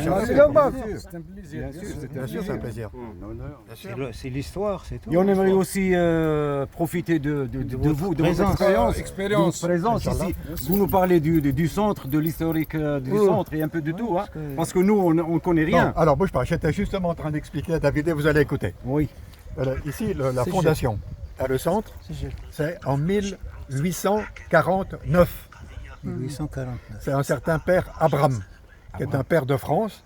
C'est un plaisir. Bien sûr, c'est un plaisir. C'est l'histoire, c'est tout. Et on aimerait aussi profiter de vous, de votre présence ici. Vous nous parlez du centre, de l'historique du centre et un peu de tout, hein, parce que nous, on ne connaît rien. Non, alors bouge pas, j'étais justement en train d'expliquer à David et vous allez écouter. Oui. Ici, la fondation, le centre, c'est en 1849. 1849. C'est un certain père Abraham, qui est un père de France,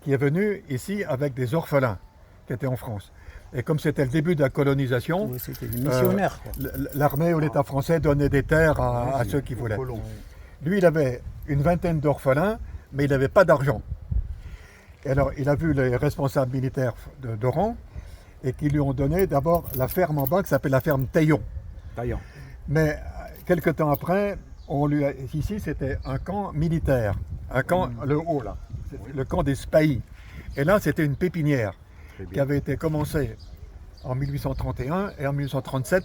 qui est venu ici avec des orphelins qui étaient en France. Et comme c'était le début de la colonisation, C'était des missionnaires. l'armée ou l'État français donnait des terres à ceux qui voulaient. Lui, il avait une vingtaine d'orphelins, mais il n'avait pas d'argent. Et alors, il a vu les responsables militaires d'Oran et qui lui ont donné d'abord la ferme en bas qui s'appelle la ferme Taillon. Mais quelques temps après, ici c'était un camp militaire, un camp, le haut là, le camp des Spahis. Et là, c'était une pépinière qui avait été commencée en 1831 et en 1837,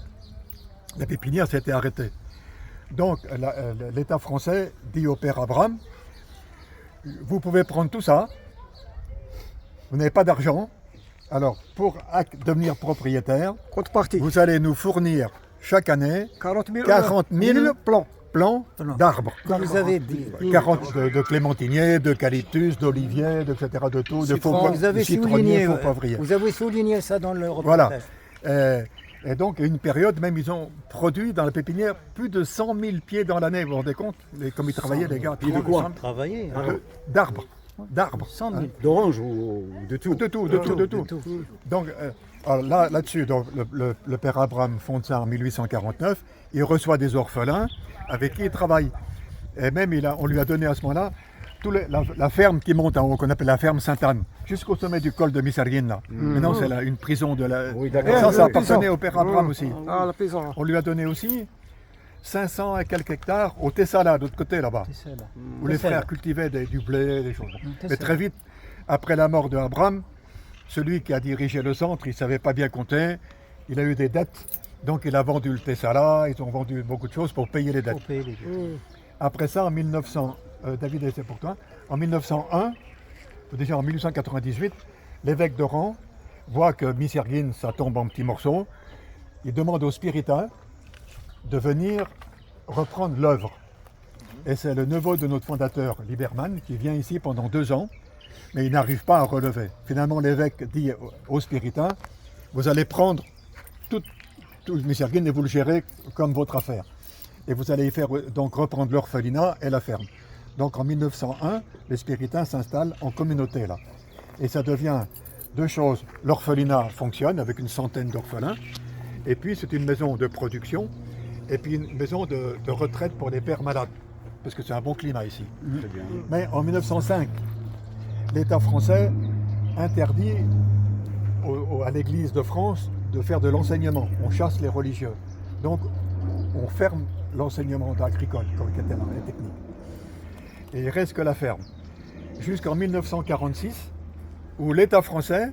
la pépinière s'était arrêtée. Donc l'État français dit au père Abraham, vous pouvez prendre tout ça, vous n'avez pas d'argent, alors pour devenir propriétaire, vous allez nous fournir chaque année 40 000 plants d'arbres. Vous avez dit. 40 de clémentiniers, d'eucalyptus, d'oliviers, etc. de tout, de Vous avez citronniers, souligné, faux poivriers. vous avez souligné ça dans le reportage. Voilà. Et donc, à une période, même, ils ont produit dans la pépinière plus de 100 000 pieds dans l'année. Vous vous rendez compte comme ils travaillaient, les gars. Pieds de quoi? Travailler. D'arbres. D'arbres. 100 000. D'orange ou de tout? De tout. Donc, là-dessus, donc, le père Abraham fonde ça en 1849. Il reçoit des orphelins avec qui il travaille. Et même, on lui a donné à ce moment-là la ferme qui monte en haut, qu'on appelle la ferme Sainte-Anne, jusqu'au sommet du col de Misserguine, là. Maintenant, c'est une prison de la... Oui, d'accord. Ça appartenait au père Abraham aussi. Ah, la prison. On lui a donné aussi 500 et quelques hectares au Tessala, de l'autre côté, là-bas, où les frères cultivaient du blé, des choses. Mais très vite, après la mort de Abraham, celui qui a dirigé le centre, il ne savait pas bien compter, il a eu des dettes, donc il a vendu le Tessala, ils ont vendu beaucoup de choses pour payer les dettes. Après ça, en 1900, David, c'est pour toi, en 1901, déjà en 1898, l'évêque d'Oran voit que Misserguine, ça tombe en petits morceaux, il demande aux spiritains de venir reprendre l'œuvre. Et c'est le neveu de notre fondateur, Liberman, qui vient ici pendant 2 ans, mais il n'arrive pas à relever. Finalement, l'évêque dit aux spiritains, vous allez prendre tout Misserguine et vous le gérez comme votre affaire. Et vous allez faire donc reprendre l'orphelinat et la ferme. Donc en 1901, les spiritains s'installent en communauté là. Et ça devient 2 choses. L'orphelinat fonctionne avec une centaine d'orphelins. Et puis c'est une maison de production. Et puis une maison de retraite pour les pères malades. Parce que c'est un bon climat ici. Mais en 1905, l'État français interdit à l'Église de France de faire de l'enseignement. On chasse les religieux. Donc on ferme l'enseignement agricole, comme était la technique. Et il reste que la ferme. Jusqu'en 1946, où l'État français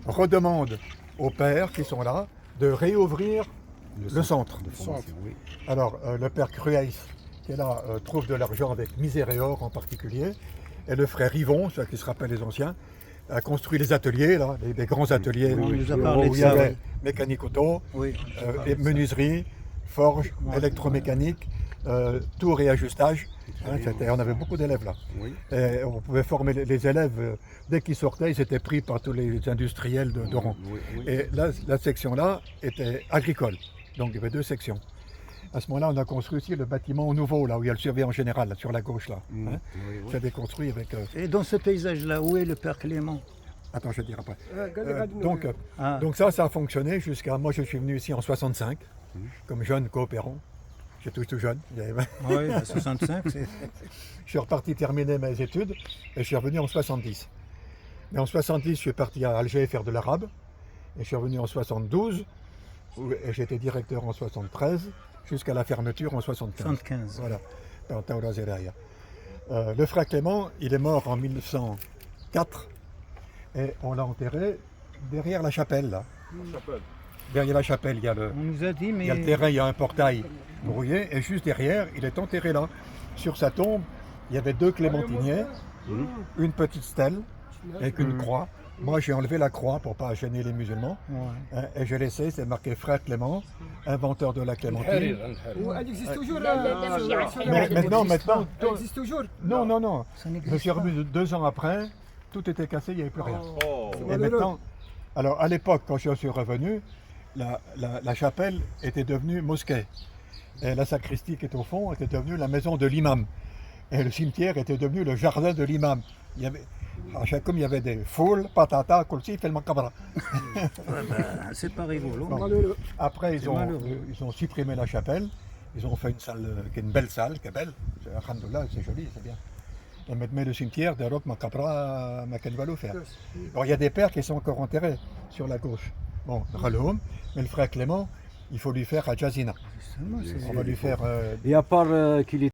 redemande aux pères qui sont là de réouvrir le centre. Alors, le père Crueis, qui est là, trouve de l'argent avec Miséréor en particulier, et le frère Yvon, ceux qui se rappellent les anciens, a construit les ateliers, là, des grands ateliers où il y avait mécanique auto, et menuiserie, forge, électromécanique, tout réajustage. On avait beaucoup d'élèves là. Et on pouvait former les élèves, dès qu'ils sortaient, ils étaient pris par tous les industriels d'Oran. Et là, la section-là était agricole, donc il y avait 2 sections. À ce moment-là, on a construit aussi le bâtiment nouveau, là où il y a le surveillant général, là, sur la gauche. Là. Ça a été construit avec... Et dans ce paysage-là, où est le père Clément? Attends, je vais dire après. Donc ça a fonctionné jusqu'à... Moi, je suis venu ici en 65, comme jeune coopérant. J'étais tout jeune. Oui, 65, c'est... Je suis reparti terminer mes études et je suis revenu en 70. Mais en 70, je suis parti à Alger faire de l'arabe. Et je suis revenu en 72, et j'étais directeur en 73, jusqu'à la fermeture en 75. 75. Voilà. Le frère Clément, il est mort en 1904 et on l'a enterré derrière la chapelle. Là. Derrière la chapelle, il y a le, On nous a dit, mais... il y a le terrain, il y a un portail brouillé et juste derrière, il est enterré là. Sur sa tombe, il y avait 2 clémentiniers une petite stèle avec une croix. Moi, j'ai enlevé la croix pour pas gêner les musulmans. Et j'ai laissé, c'est marqué Frère Clément, inventeur de la clémentine. Elle existe toujours. Mais maintenant. Elle existe toujours. Non. Je suis revenu 2 ans après, tout était cassé, il n'y avait plus rien. Et maintenant, alors à l'époque, quand je suis revenu, la chapelle était devenue mosquée. Et la sacristie qui est au fond était devenue la maison de l'imam. Et le cimetière était devenu le jardin de l'imam. Comme il y avait des foules, patata, kulsi, fait le macabra. C'est pas rigolo. Bon. Après, ils ont supprimé la chapelle. Ils ont fait une salle, qui est une belle salle, qui est belle. Alhamdoulilah, c'est joli, c'est bien. Et maintenant, le cimetière de Roque Macabra, Makenvalou faire. Alors, il y a des pères qui sont encore enterrés sur la gauche. Bon, Raloum, mais le frère Clément, il faut lui faire à Jazina. On va lui faire. Et à part qu'il est